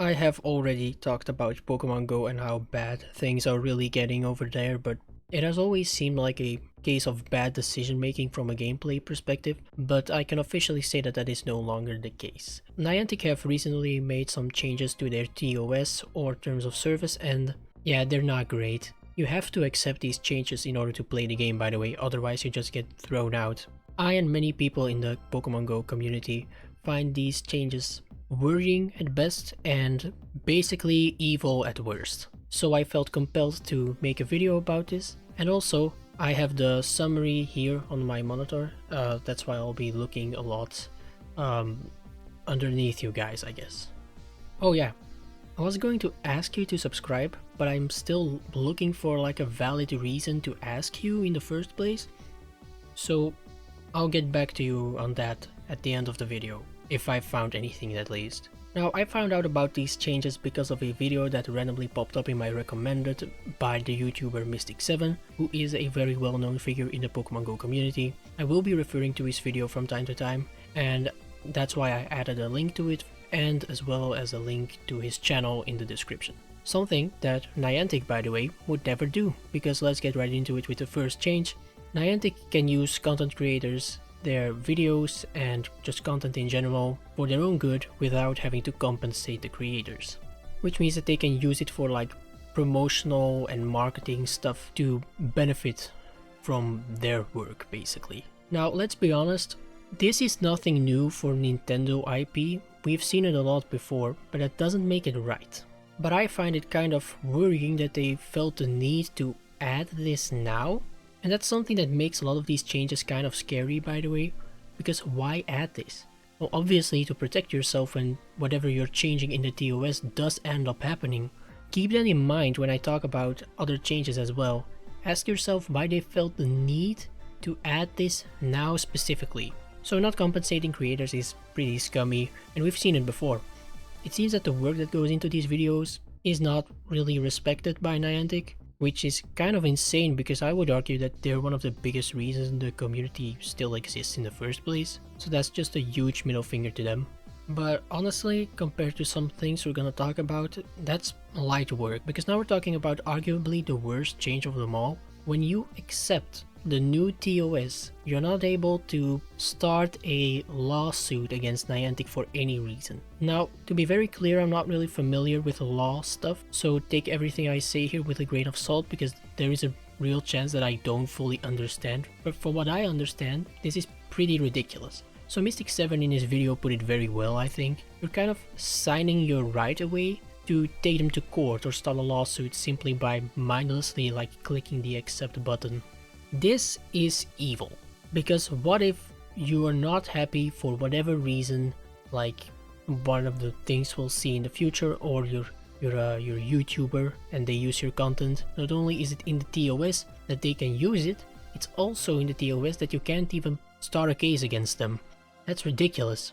I have already talked about Pokemon Go and how bad things are really getting over there, but it has always seemed like a case of bad decision making from a gameplay perspective, but I can officially say that that is no longer the case. Niantic have recently made some changes to their TOS or terms of service, and yeah, they're not great. You have to accept these changes in order to play the game, by the way, otherwise you just get thrown out. I and many people in the Pokemon Go community find these changes worrying at best and basically evil at worst. So I felt compelled to make a video about this, and also I have the summary here on my monitor. That's why I'll be looking a lot underneath you guys, I guess. Oh yeah, I was going to ask you to subscribe, but I'm still looking for like a valid reason to ask you in the first place. So I'll get back to you on that at the end of the video, if I found anything at least. Now, I found out about these changes because of a video that randomly popped up in my recommended by the YouTuber Mystic7, who is a very well-known figure in the Pokemon Go community. I will be referring to his video from time to time, and that's why I added a link to it, and as well as a link to his channel in the description. Something that Niantic, by the way, would never do, because let's get right into it with the first change. Niantic can use content creators, their videos and just content in general for their own good without having to compensate the creators. Which means that they can use it for like promotional and marketing stuff to benefit from their work basically. Now let's be honest, this is nothing new for Nintendo IP, we've seen it a lot before, but that doesn't make it right. But I find it kind of worrying that they felt the need to add this now. And that's something that makes a lot of these changes kind of scary, by the way, because why add this? Well, obviously to protect yourself when whatever you're changing in the TOS does end up happening. Keep that in mind when I talk about other changes as well. Ask yourself why they felt the need to add this now specifically. So not compensating creators is pretty scummy, and we've seen it before. It seems that the work that goes into these videos is not really respected by Niantic, which is kind of insane because I would argue that they're one of the biggest reasons the community still exists in the first place. So that's just a huge middle finger to them. But honestly, compared to some things we're gonna talk about, that's light work, because now we're talking about arguably the worst change of them all. When you accept the new TOS, you're not able to start a lawsuit against Niantic for any reason. Now, to be very clear, I'm not really familiar with law stuff, so take everything I say here with a grain of salt, because there is a real chance that I don't fully understand. But for what I understand, this is pretty ridiculous. So Mystic7 in his video put it very well, I think. You're kind of signing your right away to take them to court or start a lawsuit simply by mindlessly like clicking the accept button. This is evil, because what if you are not happy for whatever reason, like one of the things we'll see in the future, or you're a YouTuber and they use your content. Not only is it in the TOS that they can use it, it's also in the TOS that you can't even start a case against them. That's ridiculous.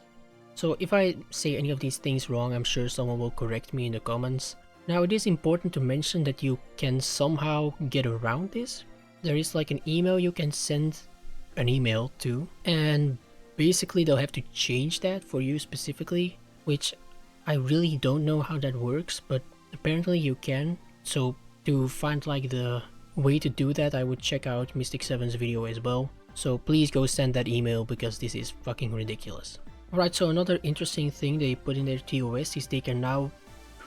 So if I say any of these things wrong, I'm sure someone will correct me in the comments. Now it is important to mention that you can somehow get around this. There is like an email you can send an email to, and basically they'll have to change that for you specifically, which I really don't know how that works, but apparently you can. So to find like the way to do that, I would check out Mystic7's video as well. So please go send that email, because this is fucking ridiculous. Alright, so another interesting thing they put in their TOS is they can now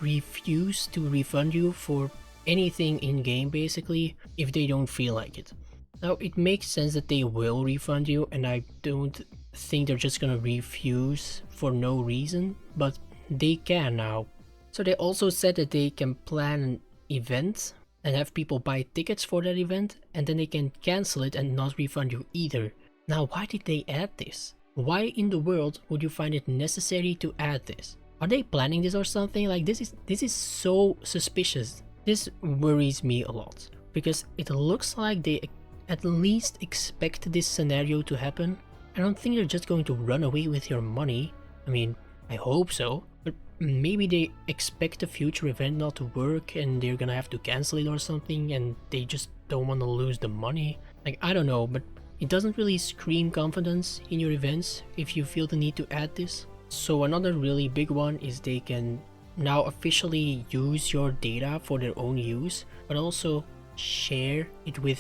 refuse to refund you for anything in game basically if they don't feel like it. Now it makes sense that they will refund you, and I don't think they're just gonna refuse for no reason, but they can now. So they also said that they can plan an event and have people buy tickets for that event, and then they can cancel it and not refund you either. Now why did they add this? Why in the world would you find it necessary to add this? Are they planning this or something? Like this is so suspicious. This worries me a lot, because it looks like they at least expect this scenario to happen. I don't think they're just going to run away with your money. I mean, I hope so, but maybe they expect a future event not to work and they're gonna have to cancel it or something, and they just don't want to lose the money. Like, I don't know, but it doesn't really scream confidence in your events if you feel the need to add this. So another really big one is they can now officially use your data for their own use, but also share it with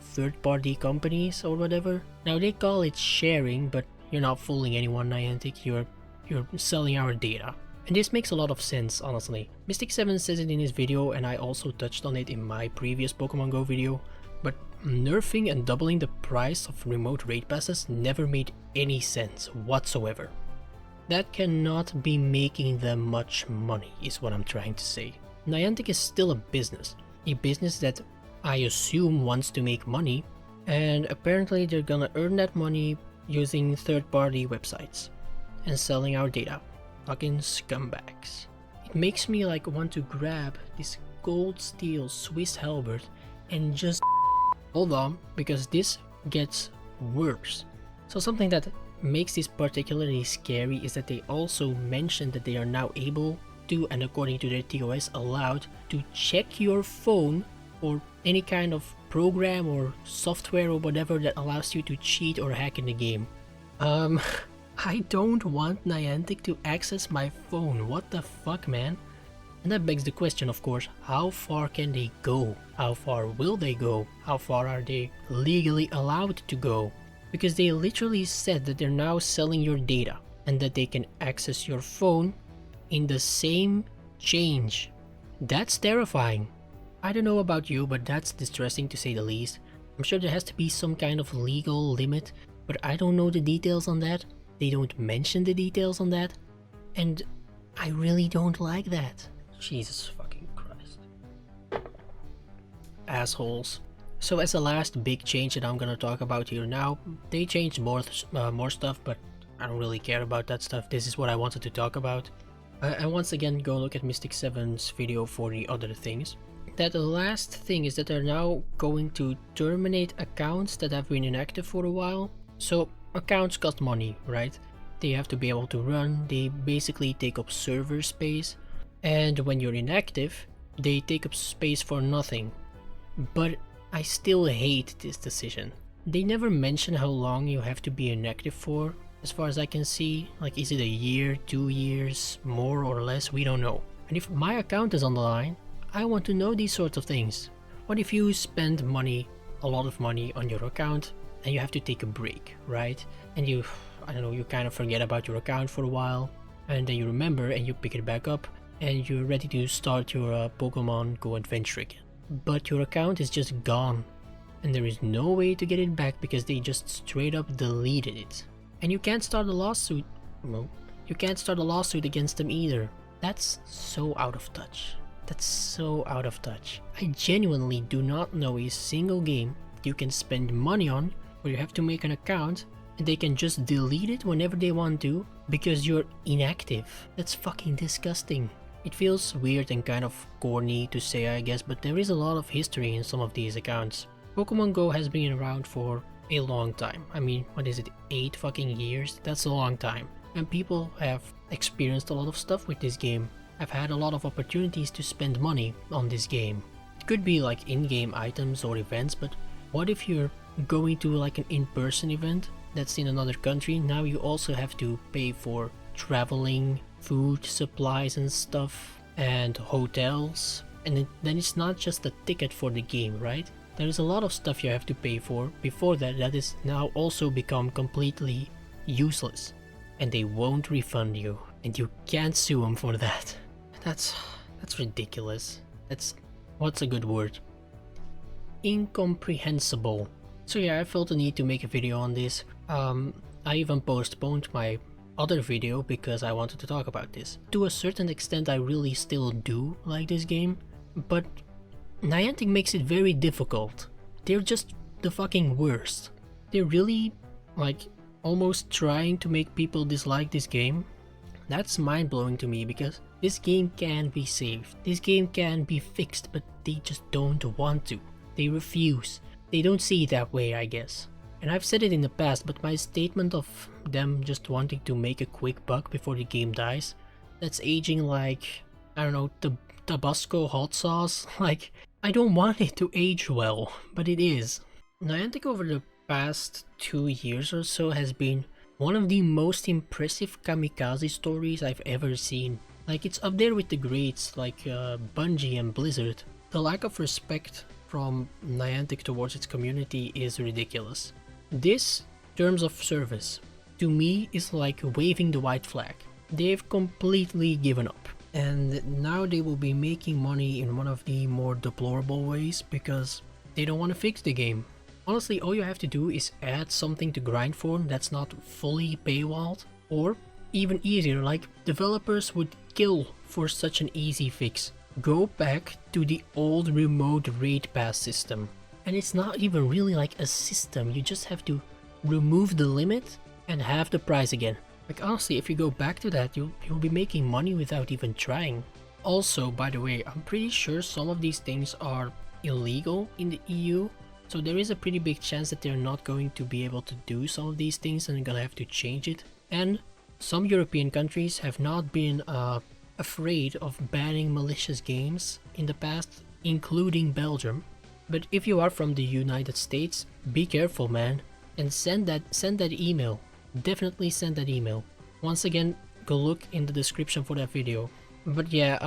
third-party companies or whatever. Now they call it sharing, but you're not fooling anyone, Niantic. You're selling our data. And this makes a lot of sense, honestly. Mystic7 says it in his video, and I also touched on it in my previous Pokemon Go video, but nerfing and doubling the price of remote raid passes never made any sense whatsoever. That cannot be making them much money, is what I'm trying to say. Niantic is still a business that I assume wants to make money, and apparently they're gonna earn that money using third-party websites and selling our data. Fucking scumbags. It makes me like want to grab this gold steel Swiss halberd and just hold on, because this gets worse. So something that makes this particularly scary is that they also mentioned that they are now able to, and according to their TOS, allowed to check your phone or any kind of program or software or whatever that allows you to cheat or hack in the game. I don't want Niantic to access my phone. What the fuck, man? And that begs the question, of course, how far can they go? How far will they go? How far are they legally allowed to go? Because they literally said that they're now selling your data and that they can access your phone in the same change. That's terrifying. I don't know about you, but that's distressing to say the least. I'm sure there has to be some kind of legal limit, but I don't know the details on that. They don't mention the details on that, and I really don't like that. Jesus fucking Christ. Assholes. So as the last big change that I'm gonna talk about here now, they changed more stuff, but I don't really care about that stuff. This is what I wanted to talk about. And once again, go look at Mystic7's video for the other things. That the last thing is that they're now going to terminate accounts that have been inactive for a while. So accounts cost money, right? They have to be able to run, they basically take up server space, and when you're inactive, they take up space for nothing. But I still hate this decision. They never mention how long you have to be inactive for, as far as I can see. Like, is it a year, 2 years, more or less? We don't know. And if my account is on the line, I want to know these sorts of things. What if you spend money, a lot of money on your account, and you have to take a break, right? And you, I don't know, you kind of forget about your account for a while, and then you remember and you pick it back up, and you're ready to start your Pokemon GO adventure again. But your account is just gone, and there is no way to get it back because they just straight up deleted it. And you can't start a lawsuit. Well, you can't start a lawsuit against them either. That's so out of touch. That's so out of touch. I genuinely do not know a single game you can spend money on where you have to make an account and they can just delete it whenever they want to because you're inactive. That's fucking disgusting. It feels weird and kind of corny to say, I guess, but there is a lot of history in some of these accounts. Pokemon GO has been around for a long time. I mean, what is it, 8 fucking years? That's a long time. And people have experienced a lot of stuff with this game. I've had a lot of opportunities to spend money on this game. It could be like in-game items or events, but what if you're going to like an in-person event that's in another country? Now you also have to pay for traveling, food, supplies and stuff, and hotels. And then it's not just a ticket for the game, right? There is a lot of stuff you have to pay for before that is now also become completely useless. And they won't refund you, and you can't sue them for that. That's ridiculous. What's a good word? Incomprehensible. So yeah, I felt the need to make a video on this. I even postponed my other video because I wanted to talk about this. To a certain extent, I really still do like this game, but Niantic makes it very difficult. They're just the fucking worst. They're really, like, almost trying to make people dislike this game. That's mind-blowing to me because this game can be saved. This game can be fixed, but they just don't want to. They refuse. They don't see it that way, I guess. And I've said it in the past, but my statement of them just wanting to make a quick buck before the game dies, that's aging like, I don't know, Tabasco hot sauce. Like, I don't want it to age well, but it is. Niantic over the past 2 years or so has been one of the most impressive kamikaze stories I've ever seen. Like, it's up there with the greats like Bungie and Blizzard. The lack of respect from Niantic towards its community is ridiculous. This terms of service, to me, is like waving the white flag. They've completely given up. And now they will be making money in one of the more deplorable ways because they don't want to fix the game. Honestly, all you have to do is add something to grind for that's not fully paywalled, or even easier, like developers would kill for such an easy fix. Go back to the old remote raid pass system. And it's not even really like a system, you just have to remove the limit and have the price again. Like, honestly, if you go back to that, you'll be making money without even trying. Also, by the way, I'm pretty sure some of these things are illegal in the EU, so there is a pretty big chance that they're not going to be able to do some of these things and they're gonna have to change it. And some European countries have not been afraid of banning malicious games in the past, including Belgium. But if you are from the United States, be careful, man, and send that email. Definitely send that email. Once again, go look in the description for that video. But yeah,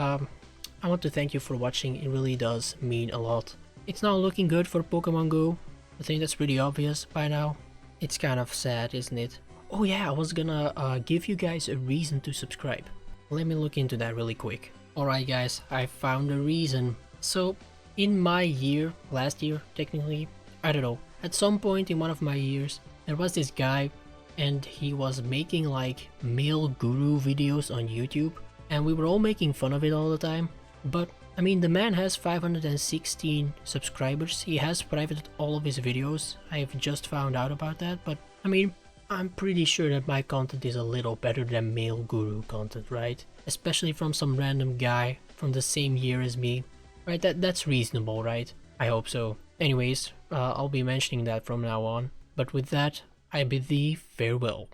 I want to thank you for watching. It really does mean a lot. It's not looking good for Pokemon GO. I think that's pretty obvious by now. It's kind of sad, isn't it? Oh yeah, I was gonna give you guys a reason to subscribe. Let me look into that really quick. Alright guys, I found a reason. So, in my year, last year technically, I don't know, at some point in one of my years, there was this guy and he was making like male guru videos on YouTube, and we were all making fun of it all the time. But I mean, the man has 516 subscribers. He has privated all of his videos. I've just found out about that, but I mean, I'm pretty sure that my content is a little better than male guru content, right? Especially from some random guy from the same year as me, right? That's reasonable, right? I hope so. Anyways, I'll be mentioning that from now on. But with that, I bid thee farewell.